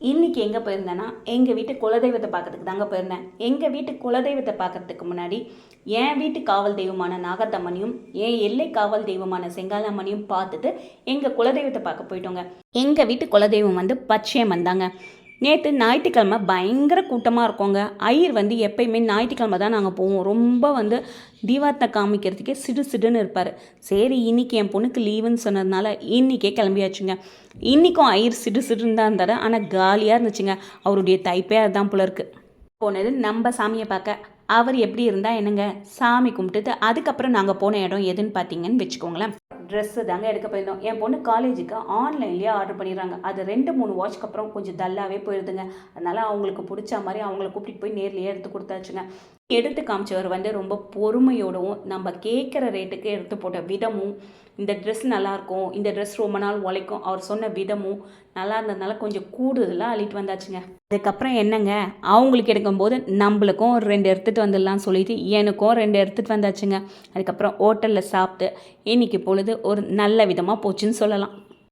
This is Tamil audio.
இன்றைக்கி எங்கே போயிருந்தேன்னா எங்கள் வீட்டு குலதெய்வத்தை பார்க்கறதுக்கு தாங்க போயிருந்தேன். எங்கள் வீட்டு குலதெய்வத்தை பார்க்கறதுக்கு முன்னாடி என் வீட்டு காவல் தெய்வமான நாகத்தம்மனையும் என் எல்லை காவல் தெய்வமான செங்காலம்மனையும் பார்த்துட்டு எங்கள் குலதெய்வத்தை பார்க்க போயிட்டோங்க. எங்கள் வீட்டு குலதெய்வம் வந்து பச்சையம்மன் தாங்க. நேற்று ஞாயிற்றுக்கிழமை பயங்கர கூட்டமாக இருக்கோங்க. ஐயர் வந்து எப்பயுமே ஞாயிற்றுக்கிழமை தான் நாங்கள் போவோம். ரொம்ப வந்து தீபாரத்தை காமிக்கிறதுக்கே சிடு சிடுன்னு இருப்பார். சரி இன்றைக்கி என் பொண்ணுக்கு லீவுன்னு சொன்னதுனால இன்றைக்கே கிளம்பியாச்சுங்க. இன்றைக்கும் ஐயர் சிடு சிடுன்னு தான் இருந்தார். ஆனால் காலியாக இருந்துச்சுங்க. அவருடைய தைப்பே அதுதான் போல இருக்குது. போனது நம்ம சாமியை பார்க்க. அவர் எப்படி இருந்தால் என்னங்க, சாமி கும்பிட்டுட்டு அதுக்கப்புறம் நாங்கள் போன இடம் எதுன்னு பார்த்தீங்கன்னு வச்சுக்கோங்களேன், ட்ரெஸ்ஸு தாங்க எடுக்க போயிருந்தோம். என் பொண்ணு காலேஜுக்கு ஆன்லைன்லேயே ஆர்டர் பண்ணிடுறாங்க. அது 2-3 வாட்ச்க்கு அப்புறம் கொஞ்சம் டல்லாகவே போயிடுதுங்க. அதனால் அவங்களுக்கு பிடிச்ச மாதிரி அவங்கள கூப்பிட்டு போய் நேர்லேயே எடுத்து கொடுத்தாச்சுங்க. எடுத்து காமிச்சவர் வந்து ரொம்ப பொறுமையோடவும் நம்ம கேட்குற ரேட்டுக்கு எடுத்து போட்ட விதமும், இந்த ட்ரெஸ் நல்லாயிருக்கும், இந்த ட்ரெஸ் ரொம்ப நாள் உழைக்கும் அவர் சொன்ன விதமும் நல்லா இருந்ததுனால கொஞ்சம் கூடுதலாக அள்ளிட்டு வந்தாச்சுங்க. அதுக்கப்புறம் என்னங்க, அவங்களுக்கு எடுக்கும்போது நம்மளுக்கும் ஒரு 2 எடுத்துகிட்டு வந்துடலாம் சொல்லிட்டு எனக்கும் 2 எடுத்துகிட்டு வந்தாச்சுங்க. அதுக்கப்புறம் ஹோட்டலில் சாப்பிட்டு இன்றைக்கி பொழுது ஒரு நல்ல விதமாக போச்சுன்னு சொல்லலாம்.